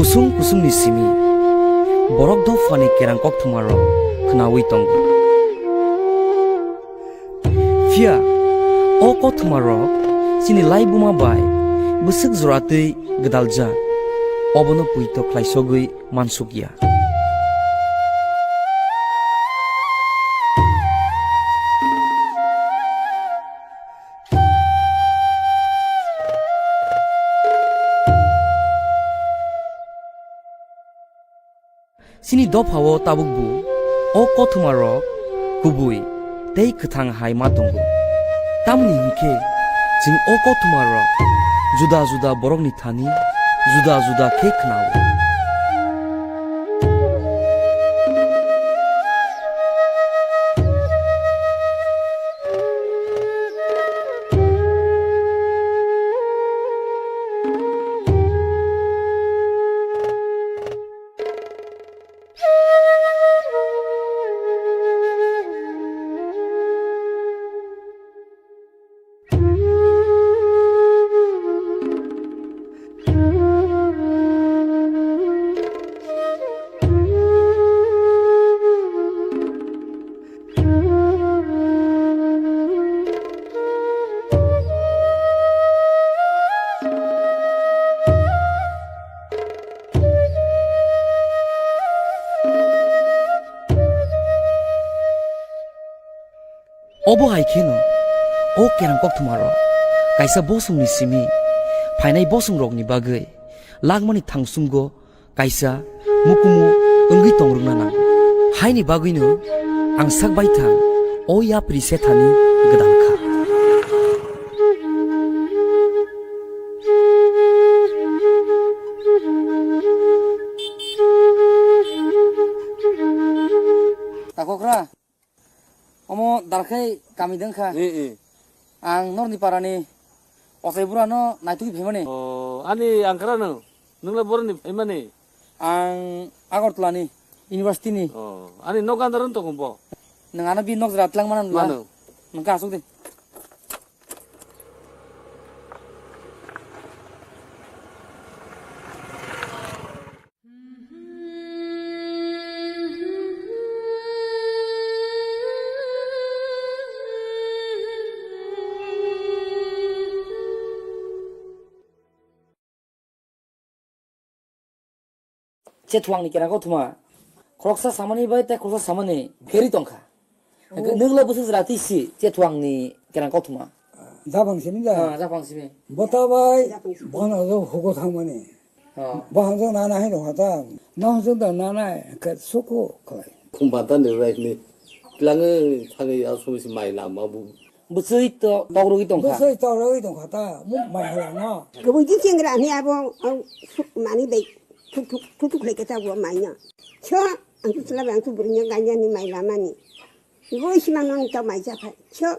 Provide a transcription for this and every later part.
kusung kusung ni simi borok do fani kerang kok thumaro khnawi tong fia o ko thumaro sini lai buma bai busuk zoratei gedalja obono puito klaisogui mansukia sini do phawo tabukbu o ko thumaro kubui tei khthang hai ma tongo tamni hingke jing o ko thumaro juda juda borok ni thani juda juda ke khnaw obo hai kheno o kerang kok thumaro kaisa bosung ni simi phainai bosung rok ni bagai lagmani thangsungo kaisa mukumu unggi tongrungna nang haini bagui no ang sakbai thang o ya prise thani gedangkha takokra omo darkhai kami dengkha ang nor ni parani osai burano naitu phemane ani angkarano nungla borni emani ang agortla ni university ni ani nogandaron to kombo nangana bi nok ratlang manan la nangka asuk de 제투왕 니 깨라고 투마 크록사 사마니 바이테 크록사 사마니 베리 똥카 능라 무슨 라티시 제투왕 니 깨라고 투마 자방심이다. 자방심이 못하바이 번호도 호고 상만이. 번호도 나나 해도 하다. 나한테도 나나 그 수고 거의. 공반단 내라니 랑을 타게 야소시 많이 남아부 무스이 또 너그러기 똥카 무슨 떠러기도 하다. 뭐 많이 하나. 그거 이제 그러니 아버 많이 돼. 툭툭 그렇게 자고 많이 쳐 안고 슬라베 안고 부르냐 가냐니 많이 라마니 이거 20만 원 더 많이 잡아 쳐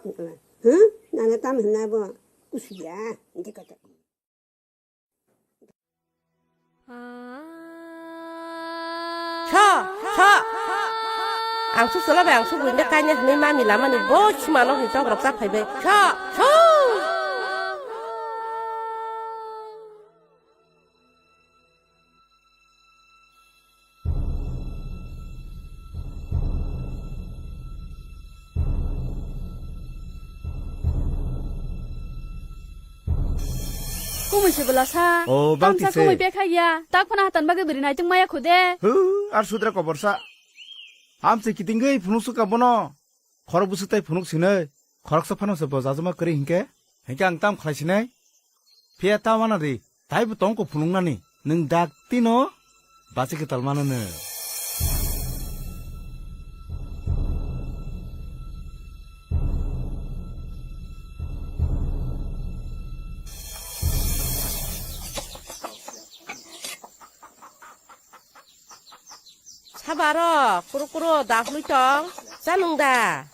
응? 나는 땀 했나 봐 꾸수야 이제 가자 angsu 슬라베 angsu burunya 가냐 내 마음이 라마니 뭐 10만 원 이상 그렇게 파이베 쳐 Kung sebelah sa, bang sa kung ibek ya, tak pernah hatan bagai beri naik maya kude. Ar sudra ko borsa. Amse kitingai phunuk suka bono. Khor busutai phunuk sinai. Khorak sa phano sa bajazma kare hinke. Hinke angtam khlaisinai. Pia ta mana ri. Tai bu tong ko phunuk nani. Nung dak tino. Bache ke talmana ne. 사바로 꾸루꾸루 나훌리정 짜농다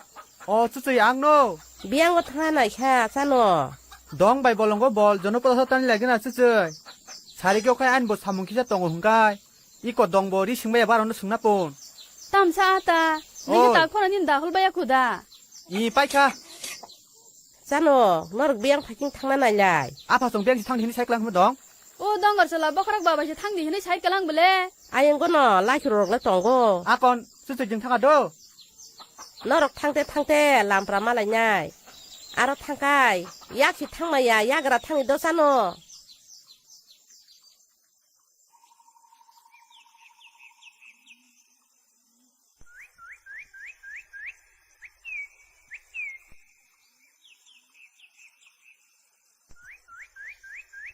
Chuchu yang no. 미양거 탕하나 샤 짜노 Dong bai bolong ko bol jono pada tan lagi na chuchu. Sari ko kai an bo samung kisa tong hungkai. Iko dong bo ri singba ya baron sungna pon. Tam sa ata, ni tak pernah ni dahul baya kuda. I pai kha. 짜노 너를 미양 파킹 탕하나 야 Apa song biang si thang hini sai klang dong. โอ้ดองกับสลับบ่ครักบ่าวจะทั้งดีให้ใช้กำลังไปเลย อายังก็นอไล่ขี้รกแล้วตองก็ อาก่อนสุดจึงทางกันเด้อน อรกทางเต้ลามประมาละง่ายอารทางกายยากคิดทางมายายากกระทางอิโดซานอ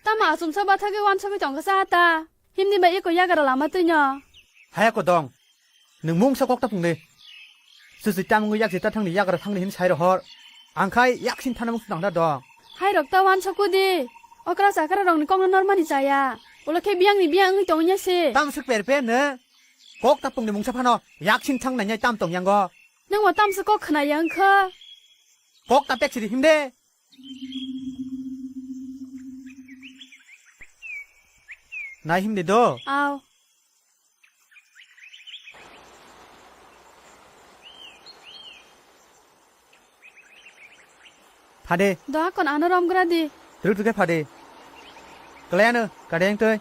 ตาหมาสมสบัติทักวันชอบไปจ่องกษัตริย์ตาหิมนี่ใบเอกก็ยากกระลามาตื่นยอ ให้ก็ดองหนึ่งมุ้งสักกอกตะพุงเลยสุดจำงูอยากสิตาทางนี้อยากกระทางนี้เห็นใช่หรอฮออังใครอยากสินทานมุ้งสังดาดอง ให้ดอกตะวันชอบกูดีโอกระสากระรองในกองนอนมาดิใจอ่ะโอละแค่เบี้ยงนี่เบี้ยงนี่ตรงนี้สิ ตามสึกเปรย์เป้เนอะกอกตะพุงในมุ้งสักพันออยากสินทางไหนเนี่ยตามตรงยังก็ นึกว่าตามสกอกขนาดยังเคอก อกตะเป็กสิหิมเด้นายหิมเด้อ เอา พาเด ดอกก่อนอ่านรำกระดี ตรึกตรึกพาเดกล้าเนอะกระเด้งเตย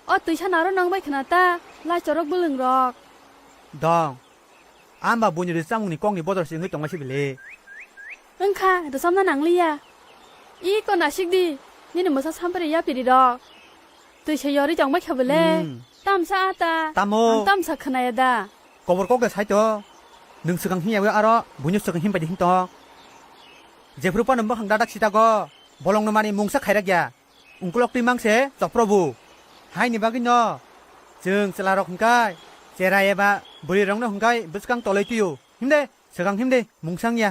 อ๋อตื่นชนะรน้องไปขนาดตาไล่จรกบุลึงรอก ดองอามบาบุญอยู่ในซ้ำมุงนี่กองนี่บอดสิ่งที่ต้องมาชิบิเล นั่นค่ะเดี๋ยวซ้ำหน้าหนังเลียอีก่อนหน้าชิกดีนี่หนูมาซ้ำไปเลยยาปีดีดอกตื่นชยอได้จ่องไม่เขียวไปเลยตามซาตา ตามโม ตามสักขนาดดาก บฏก็เกิดใช้ตัวหนึ่งสึกังหิยาเวอารอบุญยุสึกังหิมไปดิหิมตอเจ็บรูปน้ำบังหังดาดักชิตาก็บอลงน้ำมันมุงสักไข่รักยาอุ้งกลอกตีมังเสจอกพระบูให้นิบากินเนาะจึงสลารอกหงกายเจรายบะบุรีร้องน้หงกายบุษกังตอเลยติวหิมเดสึกังหิมเดมุงสังยา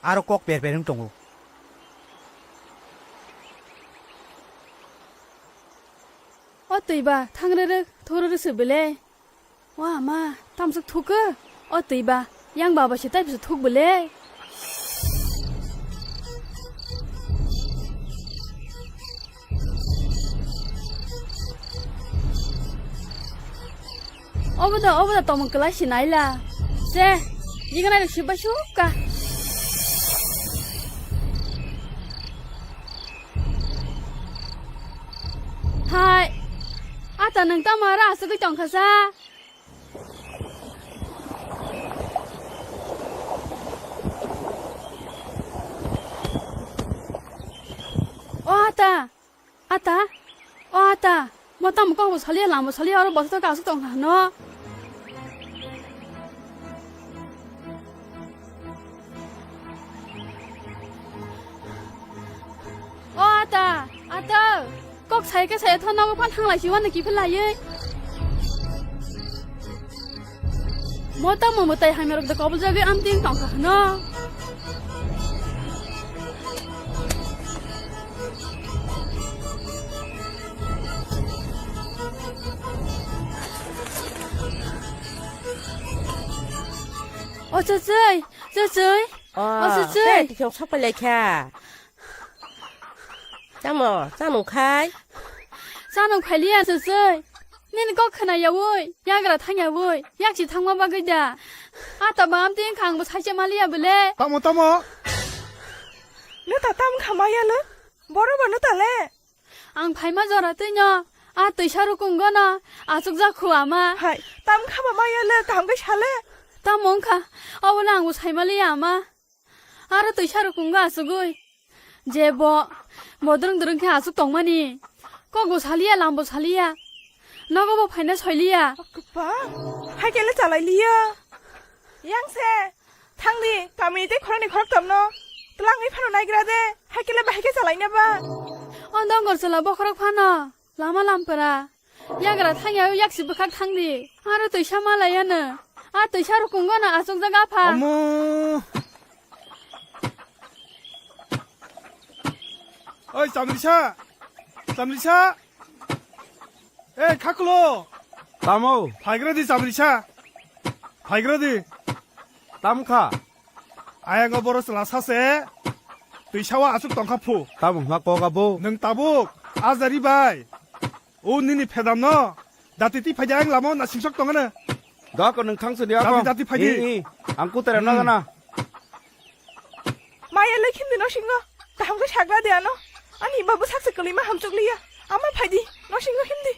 อารอกอกเปรย์ทั้งตรง อ๋อตื่นบ่าทางเรื่อยๆโทรรู้สึกไปเลยว่ามาตามสักทุกข์อ๋อตื่นบ่ายังบ่าวบ่ชิได้ไปสักทุกข์ไปเลยอ๋อบ่ได้ตอมันกลายสิไหนล่ะเจ้ยิงกันได้ชิบะชุกะไฮอาตานังตามาราสกุจ่องคาซาโอ้อาตาโอ้อาตามาตามกองบุษเลียหลังบุษเลียเราบอกสกาวสกจ่องหาเนาะโอ้อาตาก็ใช้ก็ใช้ท่อนน้องก็พันทางหลายชีวันในกี่พันหลายเย้มอตั้มมอเตยให้มารับตะกอบจะเกอันติ้งต่างกันเนาะโอ้เจ๊ย อ๋อ เอาซื่อๆ แฟนที่ชงชอบไปเลยค่ะจ้าหมอจ้าหนูคาย จ้าหนุ่มไข่เลี้ยเจ๊ยนี่ก็ขนาดยาวุ้ยยากระทั่งยาวุ้ยยากจิตทั้งวันบ้างก็ได้อาตาบ้ามติ้งขังบุษให้เจมาเลียไปเลย ตามโมนึกแต่ตั้มขมายานึกบอระบนึกแต่เล่ อังไผ่มาจอระตึ้งยออาตุยชารุกุงก็นะอาสุกจะขัวมา หายตั้มขมายาเล่ตามก็ชาเล่ ตามงค่ะเอาวันหลังบุษให้มาเลียมาอาระตุยชารุกุงก็อาสุกุยเจ็บบ่ดรึงแค่อาสุกตองมานี่ก็บุษเลียลำบุษเลียน้องก็บอกไผ่น่าช่วยเลีย กป้าให้แกเล่จ่าไรเลียยังเซ่ทั้งดีกามีได้คนในครอบครัวเนาะตลังให้พนุนายกระเดให้แกเล่ไปให้แกจ่าไรเนี่ยบ้า อันดองกอดสลับบอกครักพันอ่ะลามาลำปะระยากระทั่งยาวยากสิบคักทั้งดีอาระตุยชามาเลยยันเนอาตุยชารุกุงก็นะอาสุกจะกาพา โมเอ้ยสามริชาเอ้ยคักโลตามเอาไผ่กระดิสามริชาไผ่กระดิตามข้าอายังก็บรสลาซาเสตุยชาวอาสุกตองขับผู้ตามหักปอกระบูหนึ่งตาบุกอาซาริบายโอ้นี่เพดามเนาะดัตติพยายามละมั้งน่ะสิงสกตองกันเนอะ đó còn đừng thắng sự đi không Dati phai đi. anh cứ tên nó cái nào มายาเล่คิดดีน้องชิงเนาะ แต่ทำก็ฉากละเดียวเนาะอันนี้บ้าสักกะลีมาทำจุกลีอะเอามาไผ่ดีน้องชิงก็หิมดิ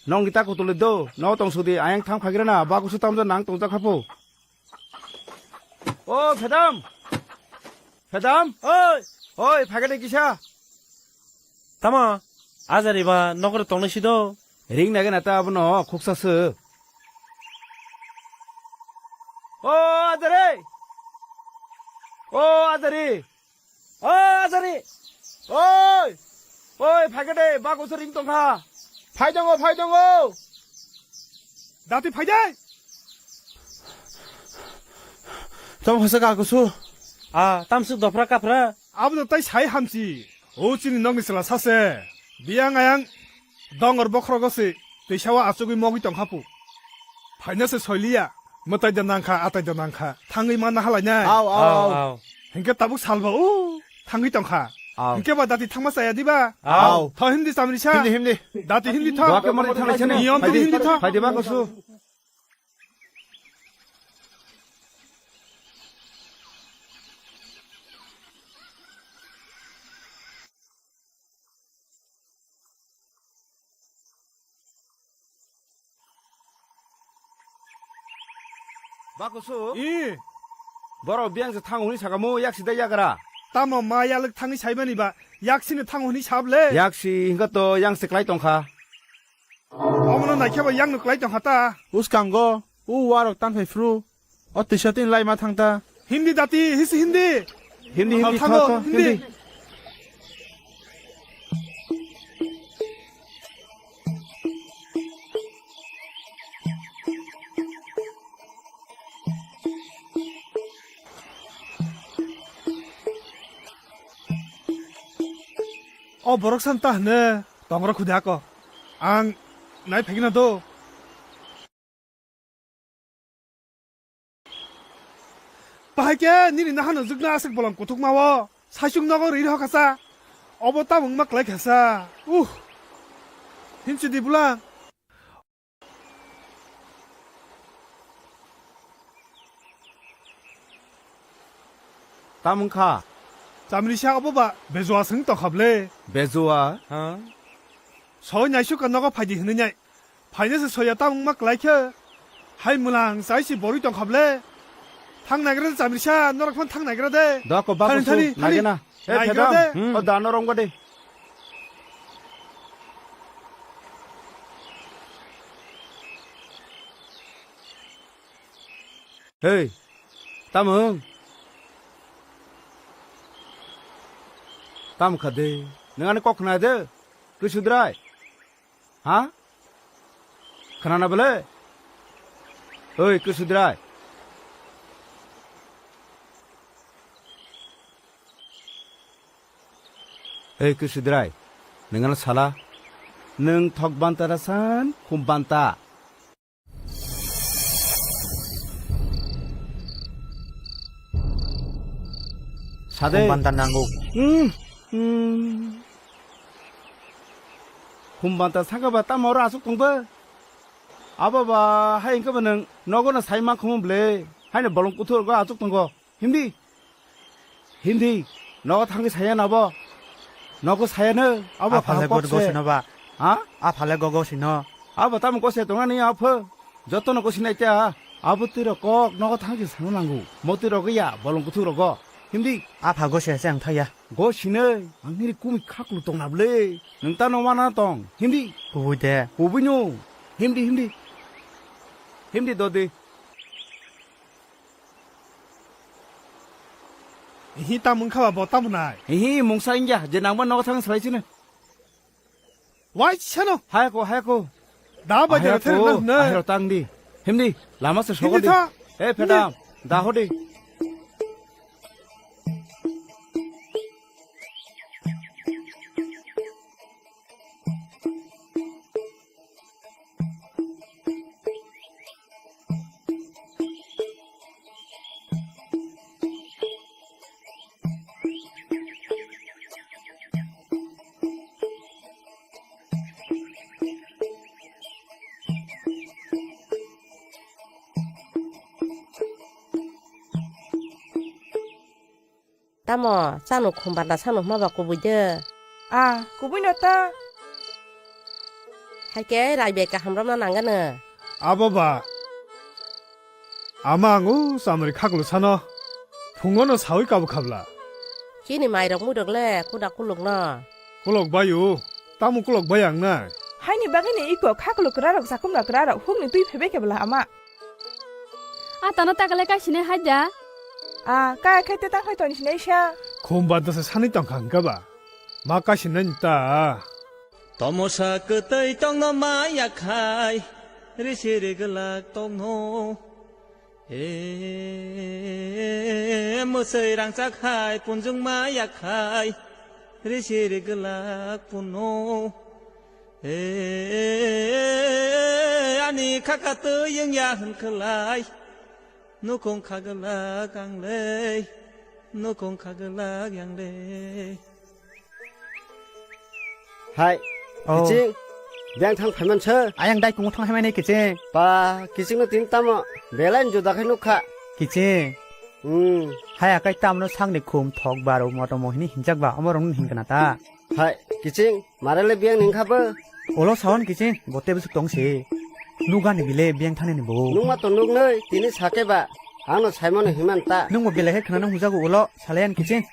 น้องกีตาร์กูตุลิดโดน้องต้องสุดีอายังทำขายกันนะบ้ากูสุดตามจะนังตรงจะขับปูโอ้เพดามเอ้ยโอ้ยขายกันได้กี่ชา Tama, azari ba nokor tong shido. ring naga na ta abno khuksa se o azare oi phagade ba ko ring tong kha phai dong 나한테 파이자. Tom hasa ka kusu. Tamsuk dopra kapra. 아무도 따이 사이 함지. 오진이 넘기슬라 사세. 미양아양 덩어 버크러거스. 대샤와 앞쪽이 먹이 덩 하부. 파이너스 설리야. 뭐따이다 난카 아따이다 난카. 탕의 만나 할라냐. Aw. 그러니까 따북 살바. 오. 탕의 덩카. 그러니까 봐 나한테 탕마 싸야 디바. Aw. 더 힘디 싸미리샤. 힘디 나한테 힘디 타. 너 아까 말한 탕 라이샤네 이 엄청 힘디 타. 파이디 바 고수 바꾸수 이. 뭐라 비앙스 탕훈이 사가모 약시다 야가라 따모 마야lực 탕이 차이면이 봐. 약신의 탕훈이 샤블레. 약시 이것도 양스 클라이 똥카 어머나 나 켜봐 양력 라이 덩 하다. Uskango, warok tan fai fru. Tishatin lai ma thangta. 힘디 다티 히스 힘디. 힘디 탕거 터 힘디. 버럭산 따네. 덩어라 구대 아까. ang nai phegina do bahake ni na hanu zugna asik bolam kutuk mawo sashung nago ri hakasa obota mungmak lai khasa himchi di bulang तामुंखा jamri sha oboba bezwa sing to khable बेजुआ 서냐 슈가 너가 파지 흐느냐 파이네스 서야 따먹막 라이켜 하이무랑 사이시 머리똥 갑래 탕 나그라데 잠리샤 너락판 탕 나그라데 너거 바꾸수 나게나 에 페담 다너롱 거데 에이 따문 따문 카데 능안에 꼭 나데 그 수드라이 हाँ खाना बोले ओए कुछ सुधरा ए कुछ सुधरा नंगन साला नंग थक बांता रसान कुम बांता सादे Banta nango. kumbantar sangkaba tamoro asuk tungba ababa hain kabanang nogona saima khumble haine bolong kuthur go asuk tunggo hindi nogo thangi saya nabo nogo saya ne aba Phale god go sino ba. ha Phale go sino. aba tam ko se tonga ni apho joto no ko sinai cha abutiro ko nogo thangi sanangu motiro go ya bolong kuthur go hindi Phago se sang thaya. go sinai angni kumi khaklu tongnable nungta no mana tong hindi Bude. Ubinyo, hindi dodi. 히 따먹카와 뭐 따무나이 Hihi mungsa inja, jenang man no thang salai sini. 와이 치샤노 Hayako. 나봐 제가 테레나 네 Ahero tang di. Hindi, lama se sogo di. 힘디 타 Eh, pedam, daho di. ตามอสานุคมบัดดาสานุมาบอกกูบุยเด้อ กูไม่นอตา ให้แกรายเบกกะหำรำนังกันเนอ 아바바 아망우 사무리 카글로 사나 풍어는 사위 까부 카블라 ขี้นี่ไม่ดอกมูดอกแล่กูดักกูหลงนอ 꿀럭 바유 따무 꿀럭 바양나 ให้นี่บ้างนี่อีกว่าข้ากลุกกระดกสักกุมหลักกระดกพวกนี่ตุ้ยเพเบกเบลาอามา 아따나 따갈래 가시네 하자. กายใครเตตั้งให้ตัวนี้เนี่ยช่า 곰바다서 산이 땅 간가봐 마카시는 있다 তমসা কতই টং মায়া খাই ঋষির গলাক টং হে মুসৈ রাং চা খাই পুনজুং মায়া খাই ঋষির গলাক পুন হে আনি খাকাত ইং ইয়া হন খলাইนุคงขากลากางเลยนุคงขากลากยังเลย Hai, Kiching, biang thang phải man chơi. 아양 다이 공통 하면에 기체 Ba, Kiching nó tiếng tâm ạ. Bé lên dù ta khai nút khạ. 기체 Ừ, 하야 까이 땀노 상네 쿰 턱바로 뭐도 뭐히니 힘작바 어머롱 힘가나다 hai, Kiching, mà đây là biang nín khắp ơ. 올로 사원 기체 못대 부숙 동시 누가네 빌레 비앙 타네네 뭐 Nung mà tổn nung nơi, tí ní xá cái bạ. Ang nó xài mòn hiểm ăn ta. 능고 빌레 해 그나는 후자고 올로 살래한 기체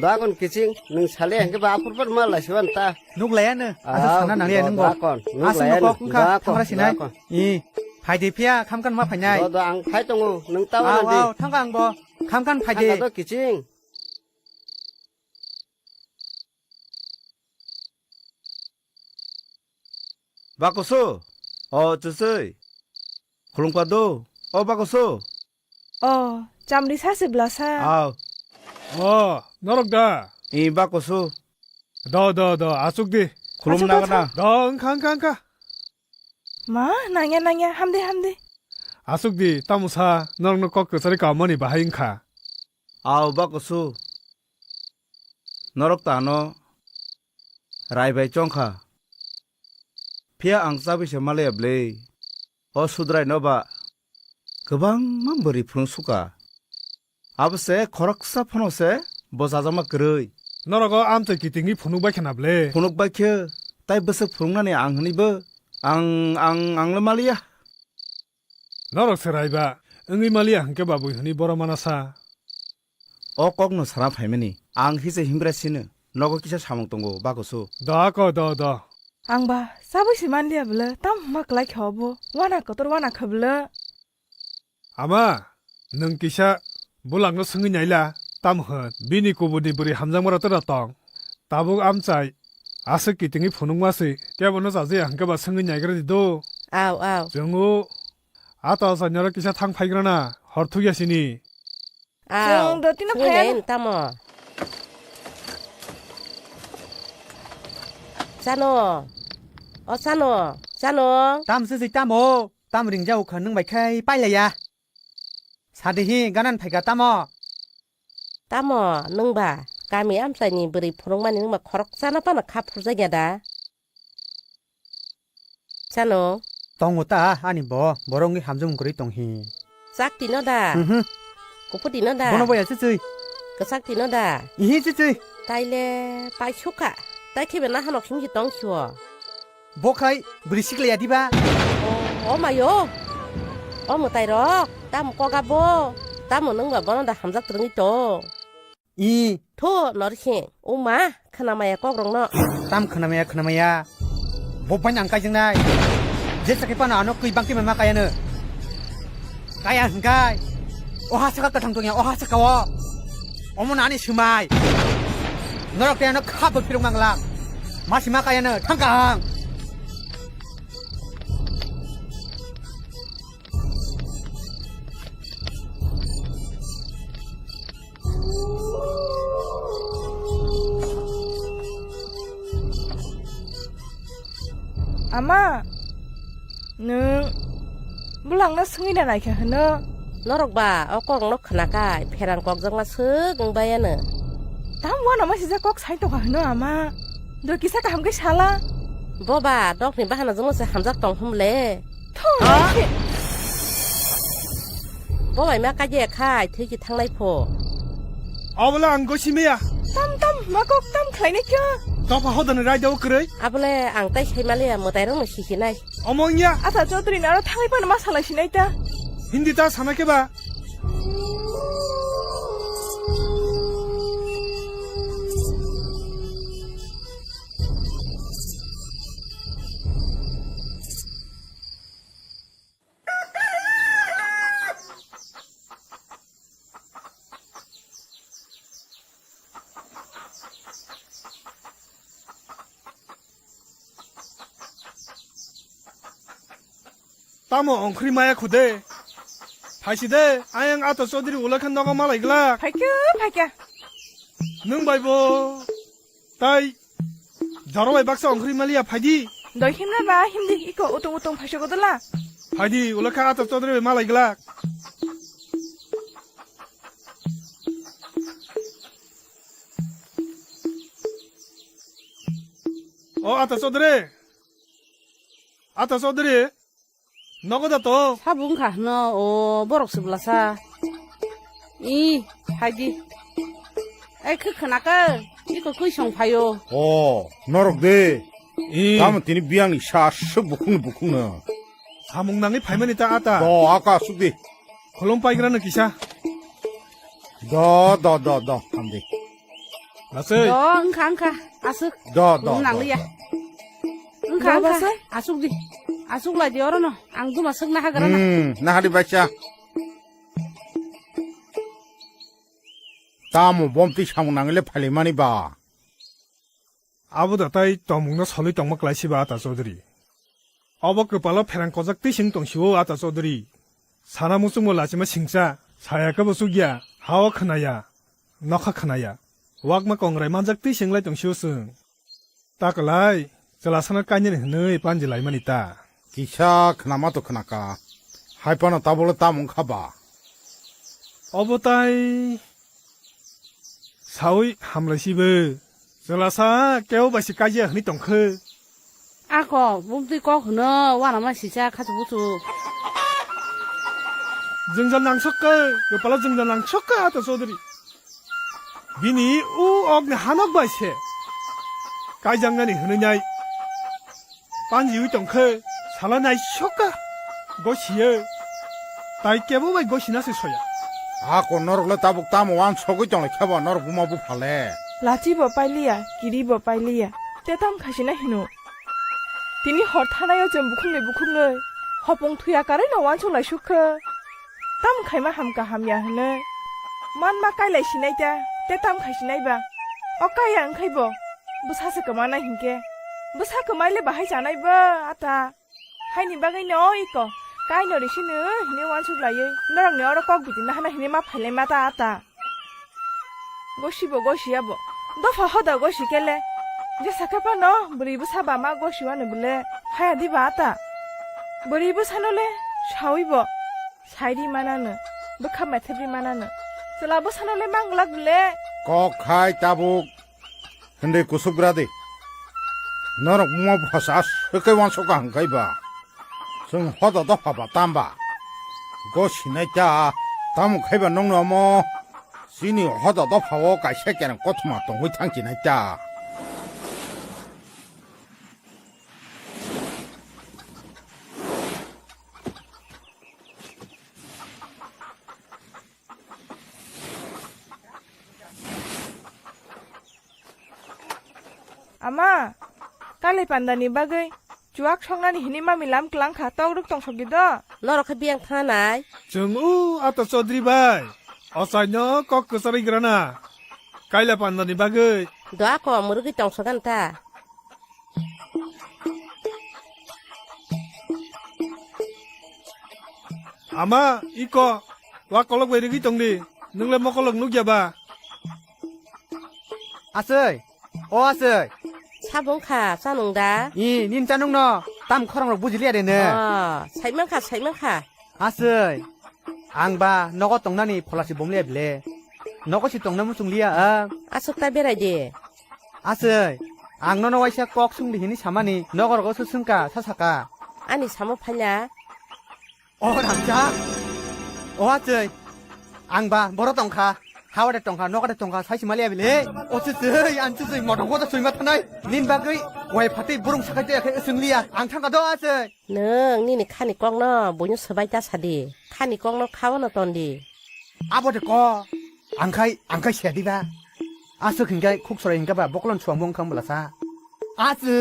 Đó con Kiching, nung xá lệ cái bạ phút vất mà là xíu ăn ta. 누글래야는 아주 사나 나리야 능고 đó con, nung 아스 lẽ 누고 đó 쿵카 con, 탕라시나이 đó con. 이 파이데피아 감간 마 파냐이 Đó ăn phải trong ngô, nung tao ăn đi. 아우 탕강 뭐 감간 Ăn 파이데 đó Kiching. 바코소 어쩌서이 굴롱파도 바코소 จำดิซาสิบลาซา 아우 너럭다 이 바코소 너너너 아쪽디 굴롱 나가나 너 칸칸카 มานายนายฮัมเด 아쪽디 따무사 너럭너 꺾그 소리가 어머니 바하인카 아우 바코소 너럭다노 라이바이 쫑카 피아 앙사비시 말레블레 어수드라이 너바 그방 만버리 푸른수가 아버세 거락사 파노세 뭐사자마 그르이 너럭어 암트 기팅이 푸누바케나블레 푸눅바켜 따이 버스 푸릉나네 앙흐니버 앙르말리야 너럭 세라이바 응이 말리야 함께 바보 흔히 보라마나사 어꺽노 사람 파이메니 앙히세 힘브레시는 너거 기차 사먹던거 바고소 너거 너너 อังบาซาบุสิมันเดียบเลยตั้มมากไลขอบัวว่านักก็ตัวว่านักขบเลย 아마 능기샤 몰랑노 승은야일라 땀헌 미니 고부니 부리 함장마라 떨었던 따북 암짜이 아스키 등이 푸능마스 깨보는 자세 한가바 승은야이그러디도 อ้าว 정우 아따서 여러기샤 탕파이그러나 허투기하시니 อ้าว เดี๋ยวที่น้ำ มึ แพ ง ง เห็นตามอซาโนซาโน 땀 쓰지 땀오 땀 링자오 건능 마이카이 빨래야 사대히 가난 파이가 땀어 ตามอนึงบ่ากามีอ้ำใส่นี่บริพรงมันนึงมาครอกซานะปะนะคับพุจะแกดาซาโน 똥오따 아니 뭐롱이 함정 그리 똥히 ซักติโนดา 으흠 กูพูดติโนดา 뭐노 보야 쓰쓰이 ก็ซักติโนดา 이히 쓰쓰이 ตายเลยไปชุกอะตายคิดเป็นนะฮันออกชิมจิต้องชัว 뭐카이 브리 시클레야 디바 โอ้มาโยโอ้มือตายหรอกตามกอกาโบตามนึงแบบบ้านดาหำจักตรงนี้โต 이 โทนอริเชงโอ้มาขนาดมายากอกรงเนาะ 땀 크나마야 못반이 안 까징나이 제사케 빠나 안어 그 이방끼 맘마 까야는 까야 흥가이 오하사갔다 당동이야 오하사까워 어머나 아니 스마이 너럭 때야는 카브 피롱망라 마시마 까야는 탕강 아마 능 물랑 나 승이다 나이 켜너 นอรกบ่าเอากอกนกขนากายเพรังกอกจังมาซื้อกังใบอันเนอ 땀 와나 마시자 꼭 사이 또 가너 아마 너 기사가 함께 살아 บ่บ่าดอกนี่บ้านน่ะจังมาซื้อหำจักตองหุ่มเลย 통 บ่ไหวแม่กะแยกค่ายถือกิทางไรโพ เอาละอังก็ชิเมีย ตั้มมากอกตั้มใครเนี่ยจ้า ต่อพาเขาดันไรเดียวกระไร อาบเลยอ่างใต้ใช้มาเลยเมื่อแต่ต้องมาขี้ขี้ใน เอามองเงี้ย อาตาโจตรีน่าเราทั้งไอ้ปานมาสลายชินไอ้ตา ฮินดีตาสานักบ้า ตามองครีมายาขุดเดภายสิเดอายังอาตัวโซดิริอุลคันนอกมาไหลกลาก ไผ่แก นึ่งใบโบไตจารวยบักษองครีมาเลียภายดี โดยหิมนะบ้าหิมดิอีกอุตงไผ่ชกตัวละ ภายดีอุลคันอาตัวโซดิริมาไหลกลากโอ้อาตัวโซดิรินอกจากตัว 사분 가너 버럭스 불라사 이 하기 아이 그 크나까 이거 그 형파요 오 너럭데 다음은 티니 비양이 샤스 부쿵부쿵나 사목낭이 발면 있다 아따 너 아까 숙디 콜롬파이그라는 기샤 너 안돼 나스 너 응칸카 아스 너 낭리야 응칸카 아숙디 아숙라 디어러노 앙두마 석나 하그라나 나하리 바샤 다음은 봄띠 사목낭을 팔리마니 봐 아부다 따이 떠먹나 설리 떡막 라시바 아따 소들이 어버 그발라 페랑 꼬작 뜨싱 똥시오 아따 소들이 사나무스 몰라지마 싱사 사야가 버수기야 하와 크나야 너카 크나야 왁마 꽁라이 만작 뜨싱 라이 똥시오승 따글라이 절라사나 까니는 너의 반지 라이만 있다 기샤 그나마도 크나까 하이파나 따볼로 따문 가봐 어버 따이 사위 함라시브 절라사 깨우바시까지 흔히 똥크 아고 몸도 거 그너 와나마 시작 가서 무수 정전랑 척가 그발라 정전랑 척가 아따 소들이 미니 우억네 한억바시 까장간이 흐느냐이 반지 위똥크 살아나이 척가 고시여 따이 깨보바이 고시나세 소야 아고 너를 따복 따무 완 속의 정을 켜봐 너를 부마부 팔래 라지버 빨리야 기리버 빨리야 때담 가시나 히노 디니 허타나요 좀 부쿵네 허봉 투야까를 너완 총라 슈크 땀 가이마 함까 함야 하네 만마 까이라 시나이다 때담 가시나이바 어까야 안 가이버 무사스 그만나 힘게 무사 그만래 바하지 않아이바 아따 하이니 바가이 너 이거 까이 너리 시는 히네 완 총라예 너랑 너랑 꼭 부디나 하나 히네 마 팔레마다 아따 고시버 고시야버 너 파하다 고시길래 이제 사카파 너 브리브 사바마 고시와는 불래 하야디 바따 브리브 사노래 샤위버 사이리 마나는 버카 마테비 마나는 슬라버 사노래 망글락 불래 꼭 하이 따복 근데 구속그라데 너를 부마부 파사 속의 완 속가 한 가이봐 성 허다도 봐봐 땀봐 고시나이자 땀은 가이봐 농너모 신이 허다도 파워 가 새끼는 꼬투마 똥의 탕지나이자 아마 깔리 반다니 바그이 주악 청란이 히니마 밀람 클랑 가떡 똥석이다 너로 그 비양 타나이 정우 아따 소들이 바이 어사이너 꺾그 소리그라나 까일라 반나니 바그 너 아까 모르기 똥석한다 아마 이거 와꼴럭 왜이르기 똥리 능래 먹걸럭 누기야바 아스이 오 아스이 사분카 싸농다 이 닌자농너 땀 커랑로 부질이야 되네 살면카 아스이 앙바 너거 똥나니 폴라시 봄리야 빌레 너거시 똥나무 숭리야 아속다 베라지 아스이 앙너너 와이샤 꼭 숭리 히니 사마니 너거러거 스승까 사사까 아니 사모 팔냐 남자 오 아스이 앙바 뭐로 똥카 हावा दे टंका नका दे टंका साइस मालिया बिले ओसेसै आनसै मदं गदा सैमा थानाय निन बागै गय फातै बुरुं साखायते आखै सोंलिया आं थांगा द आसै नों निनि खानि कं न बयनो सोबाय दासादि खानि कं न खाव न तन्दि आबो दे क आंखाय सेदिबा आसो खिंगाय खुकसराय हिंगाबा बकलन सुवां बं खामबलासा आसै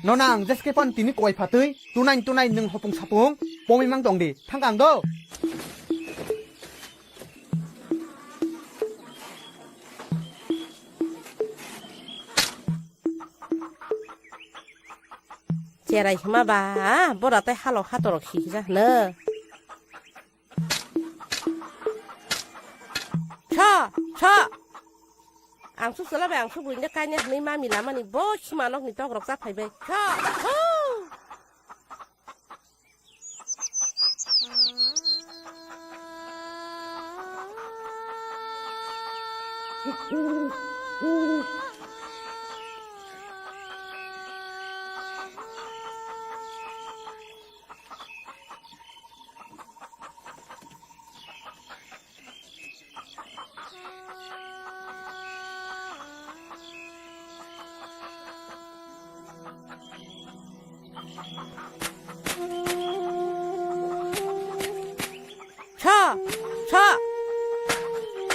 ननां जेसके पन तिनि गय फातै तुनाय नों हपुं सापुं पमिमां दं दे थांगा आं द जेराय हिमाबा बराताय हालाव हातरक हिजा नो छ आं सुसलाबाय आं सुबुरैनो कायनो हनै मामि लामानि ब सिमानकनि तग्रक जाफायबाय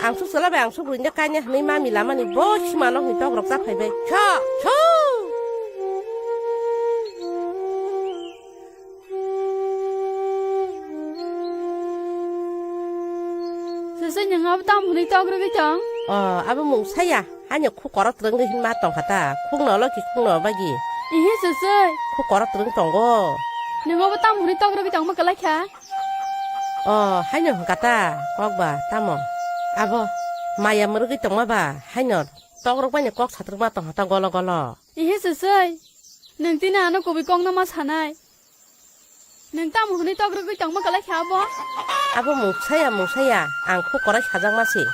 आं सुसलाबाय आं सुबुरैनो कायनो हनै मामि लामानि ब सिमानकनि तग्रक जाफायबाय Sesay nyangap tam huni togrok itang. Abo mung saya hanya ku korot tereng hin matong kata ku nolo ki ku nolo bagi Ihe sesay. ku korot tereng tonggo Nyangap tam huni togrok itang makalak ha. Hanya kata kok ba tamo abo maya merugi tong ba hanya togrok banyak kok satreng matong kata golo Ihe sesay. Nang tina ano ko bikong nama sanay. Nang tam huni togrok itang makalak ha bo. Abo mung saya ang ku korot sajang masih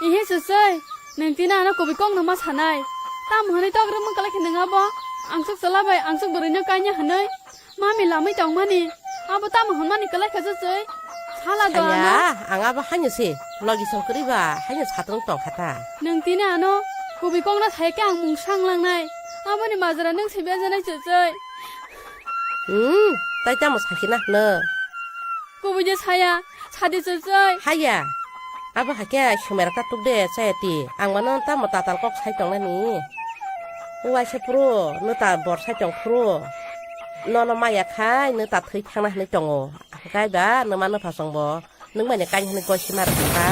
Ihe sesay. Nang tina ano ko bikong nama sanay. Tam huni togrok makalak hinang abo. Ang suk salabay ang suk berinya kanya hanay. Mami lamay tong mani. Abo tam huni kalak ha sesay. Salah do ano. Aya ang abo hanya sih logi songkeri ba hanya satreng tong kata Nang tina ano ko bikong na thai ka ang mung sang lang nay. Abo ni mazara nang sibe janay sesay. tai tamo sakina ne Ko buje saya sadi sesay. haya abo hakya shumera tuk de saya ti ang manon tamo tatal kok sai tong ni uai se pro nu ta bor sai tong pro nono maya khai nu ta thai thang na ni tong o kai da nu man na phasong bo nung ma ne kan ni ko shimara ka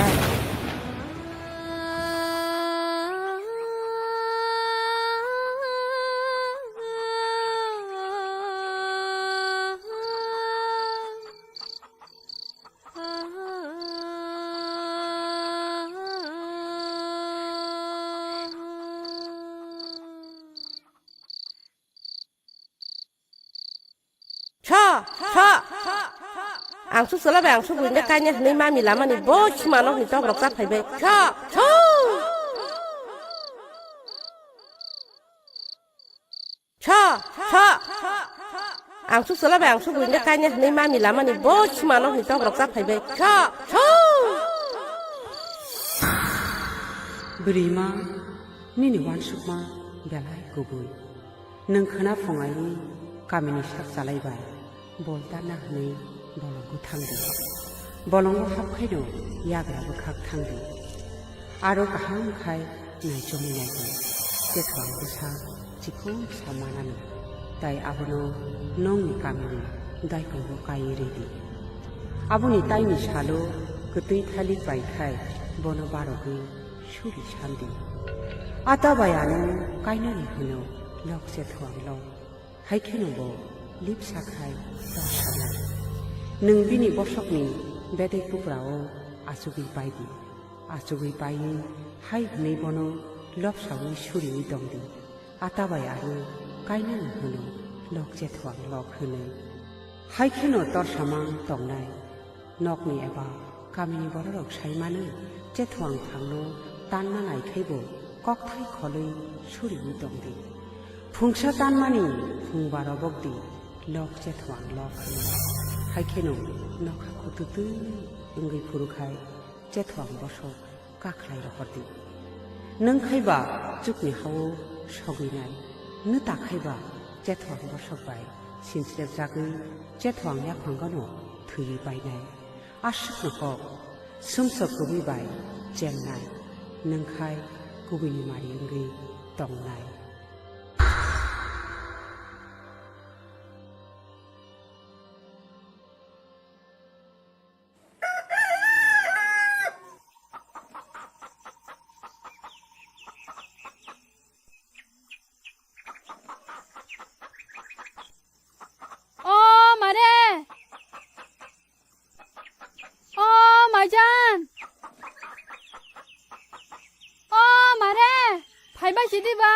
Ang susulabay ang suburin kanya ni mami lama ni bo simanok ni togrok sa paybe ang susulabay ang suburin kanya ni mami lama ni bo simanok ni togrok sa paybe Berima nini wan sukma belai kubui nang khana fongai kamini sak salai bai bolta na hne bolongo thangdi bolongo hapkhaido yagra bukhak thangdi aro kaham khai nai chomi nai ke thang busa chikho samanani tai abono nongni kamini dai kongo kai redi aboni tai ni salo kutui thali bai khai bono barogi shuri shandi ata bayano kaina ni huno lok se thwang lo haikeno bo lip sakhai dosana nung bini bosokni bedai puprao asugi pai hai nei bono lop sawi shuri ni dongdi ata bayano kaina ni huno lok se thwang lok hune haikeno tor samang tongnai nokni eba kamini borok saimane je thwang thangno tanna nai khaibo kok thai kholoi shuri ni dongdi phungsa tanmani phungbaro bokdi lok je thwang lok haikeno nokha khututu ungai phurukhai je thwang bosok काखलाय रखरदि नों खायबा जुगनि हावो सगैनाय नो दाखायबा जेथवांबा सकबाय सिनस्रेब जागै जेथवांया फांगानो थैयै बायनाय आशिक नखक सोमसोब गुबैबाय जेंनाय नोंखाय गुबैनि मारि ओंगै दंनाय Majan. Mare. Phai ba sidi ba.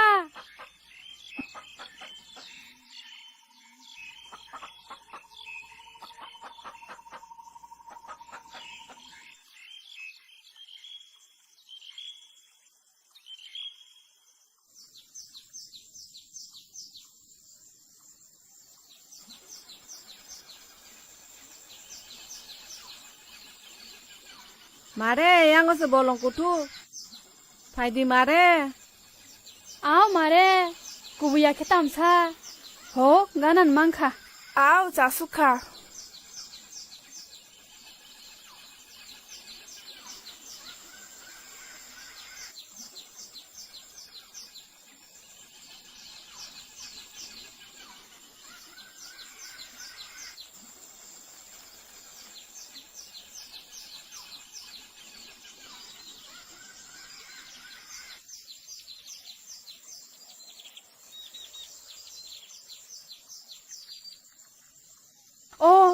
Mare, yang ko sa bolong kutu. Pwede mare. Mare. Kubuya kita amsa. Ho, ganan mangka. Jasuka.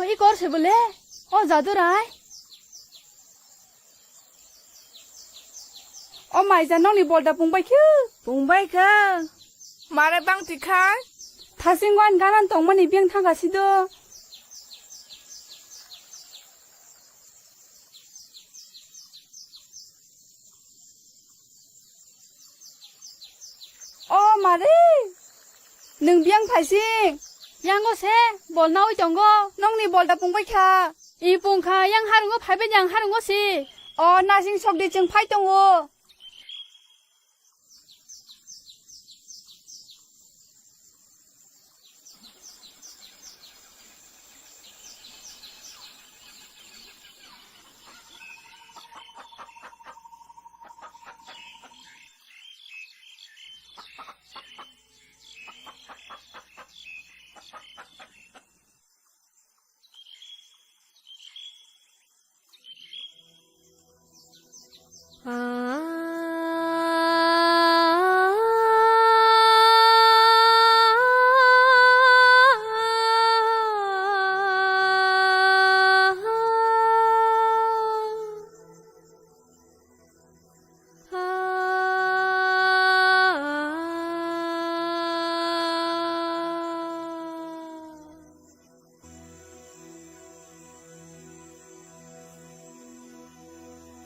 이 거르세 볼래? 자두라이. 마이자 너니 볼다 뽕바이큐. 뽕바이카. 마레 빵 티카. 타싱관 가난 동만이 병 타가시도. 마레. 능병 파싱. 양고세 볼 나오 정거 넌니 볼다 뽕바이카 이 뽕카 양 하는 거 팔배 양 하는 것이 나싱 속디 증 파이동오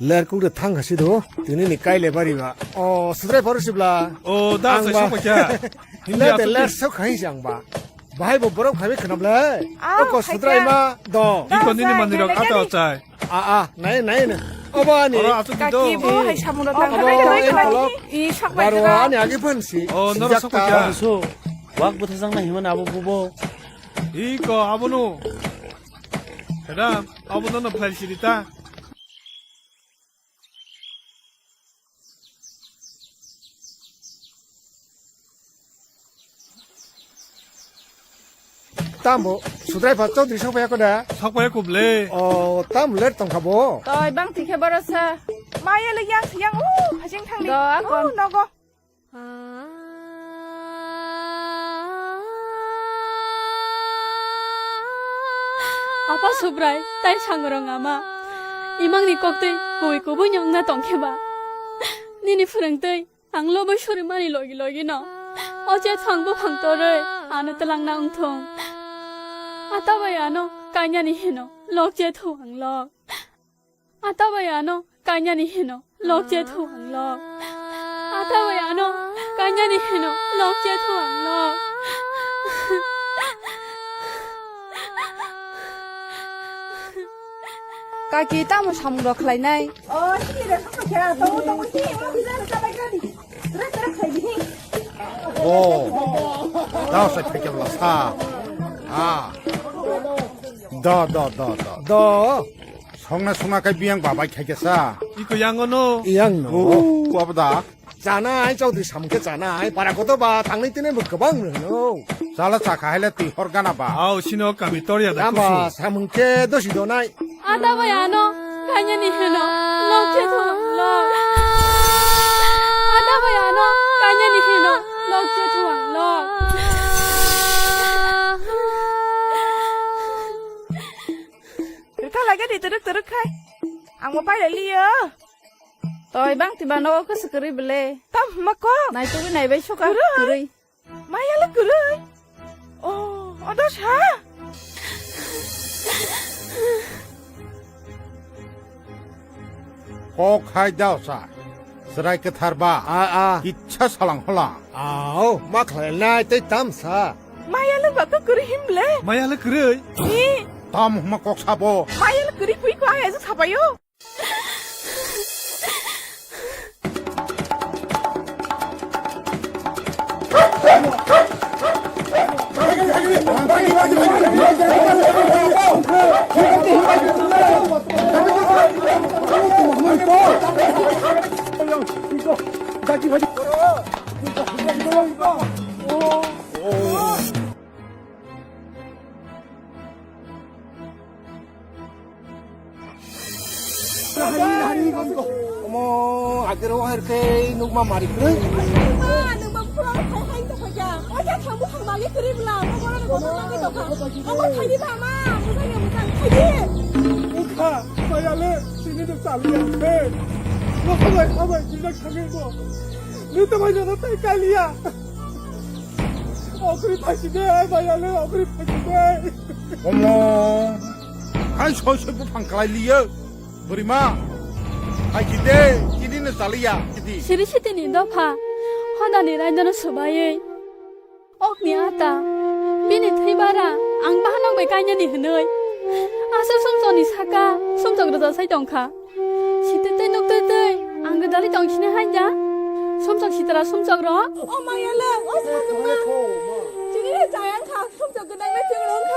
लेर कुड थांग हसिदो तिनि नि काइले बारिबा सुद्राय फरसिब्ला दा सखो क्या हिला ते लेर सख खाइ सांबा बाहाय बो बरफ खाबे खनाबले को सुद्राय मा दो इ कोनिनि मन्दिर आता चाय नाय नाय न अबानि काकी बो हाय सामुना थांगा इ सकबाय बारो आनि आगे फनसि नर सखो क्या सो वाक बुथासां ना हिमन आबो बुबो इ को आबोनो हेदा आबोनो न फ्लाइट सिरिता तामो सुद्राय फाचो दिसो फाया कोदा सकबाय कुबले ताम लेट तंग खाबो तय बां तिखे बरसा माया ले yang हासिं थांदि नगो 아빠 수브라이 딸 상으랑 아마 이망니 꼭대 고이고 bun영나 똥케바 니니 프랑대 앙로버 쇼르마니 로기로기너 어제 상부 방도를 아는 तर랑나 웅통 아따바야노 까냐니 해노 럭제 토항럭 아따바야노 까냐니 해노 럭제 토항럭 아따바야노 까냐니 해노 럭제 토항럭 กากีตั้มสามดอกใครใน อ๋อที่เด็กเขาแค่ต้องที่ว่าพี่ได้จะไปกันดิรักใครดิ โอ้ดาวใส่เพชรละซาดอสองนาสองนาใครเบี้ยงบ่าวไปแค่ซา 이거 양어노. ยังโอ้ ว่าปะดา จานาไอ้เจ้าที่สำคัญจานาไอ้ปาราโคตบ้าทางนี้ที่นี่มันกระบังเลยเนาะ ซาลาซาขายแล้วตีฮอร์กานาบ้า 아우 신호감이 떨어야 ยาม 돼. บ้าสามึงแค่ตัวสิโดนไอ้ อาตาบยาโนกาญานิเฮโนลอกเจทวงลอกอาตาบยาโนกาญานิเฮโนลอกเจทวงลอก หรือถ้าอะไรก็ดีตรึกใครอังมาไปเลยเลีย ต่อยบ้างที่บ้านเราก็สกรีบเลย ตั้มมาก็ นายตัวไหนไปชกกันกรี ไม่ยังละกูเลยโอ้อดช้า โอ้ใครดาวซาสไลกทาร์บ้าอิชาสลังฮลา อ้าวมาแข่งนายเต้ตามซา ไม่ยังละแบบก็กูริหิมเลย 마야르 그래. นี่ ตามมากอกซาโบ ไม่ยังละกูริคุยกว่าไอ้สักทับไปอยู่ 어머 아들어 이렇게 누구만 말이 그래? 마 너무 풀어 잘 또 보자 어제 전부 항막에 그리블라 뭐라는 거 상황이 더 가. 어머 타지 마마 무상이 타지. 가. 마야르 신이도 살리야. 너 가만 진작 상해고. 너도 마야르 딸깔이야. 그리 다시네 마야르 그리 다시네. 어머 아이 소소부 방클라이리어 버리마 아이 기대 기리는 살리야 기디 시리시티니 너파 화나니 라이더는 수바예 억니 아따 비니 트이바라 앙바하낭 베까냐니 흐너이 아서 숨소니 사까 숨적으로다 사이동카 시뜨뜨 녹뜨뜨 앙그다리 정신에 하자 숨적 시더라 숨적으로 어마야래 어서 지금 자양 가 숨적 그냥 내 지금 가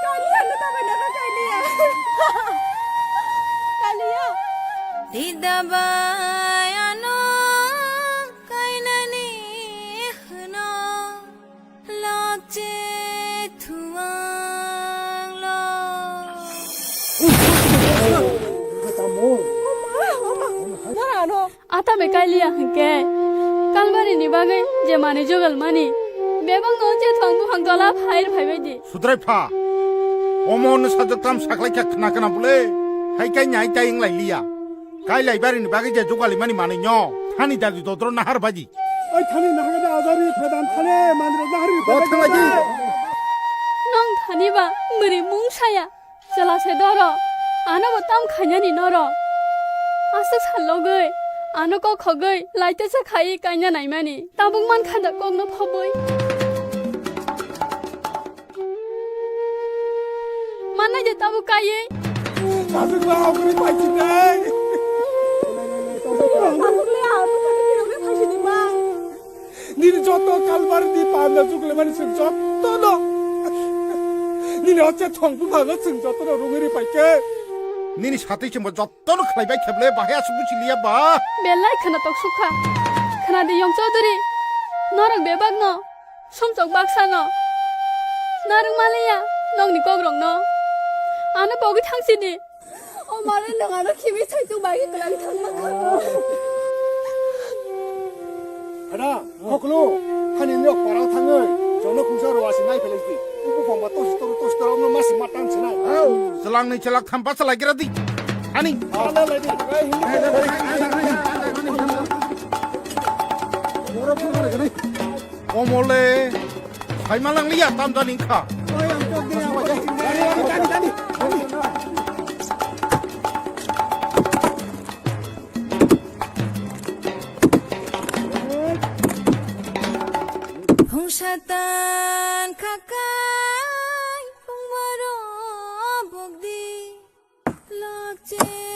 까리야 너다 왜 내가 까리야 까리야 Didabayano kainani hno lokje thuang lo आता में कालिया हंके कालबारी निबागे जे माने जोगल मानी बेबंग नो जे थांगु हांगला फाइर फाइबायदि 수드라이파 어머는 사적담 사클라이카 크나크나 불래 하이카이 냐이타잉 라이리야 가일라이 바리니 바게제 조갈리 많이 많이뇨 타니 다리 도드로 나하르 바지 타니 나가다 아자리 배단 타네 만들어 나하르 어떡하지 넌 타니바 무리 뭉사야 zelase doro ano botam khanyani noro ase salogoi ano ko khogoi laite se khai kainya naimani tabung man khanda kong no phoboi mana je tabu kai 마지막 우리 파이팅네 니는 저또 칼바르 니 반나 죽을래만 승 저또너 니네 어째 통풍하고 승 저또너 롱이리 파이게 니니 사티치 뭐 저또는 클라이바이 캡레 바해야 수부치리야 바 belai khana tok sukha khana de yong chaudhary narang bebak no somchok baksa no narang malia nong ni kogrong no ano bogi thangsini 엄마는 너가 김이 살짝 말게 그냥 장난하고 하나 거꾸로 하니는 바라탕을 저는 공사로 와시 나이 벨레지 우고 pomba 또시도로 없는 맛이 맞담 지나 selangni celak tanpa selagi rati ani 하나 레디 어몰래 할말랑 리야 땀다니까 Hungsatan kakai pungwaro bogdi lo चे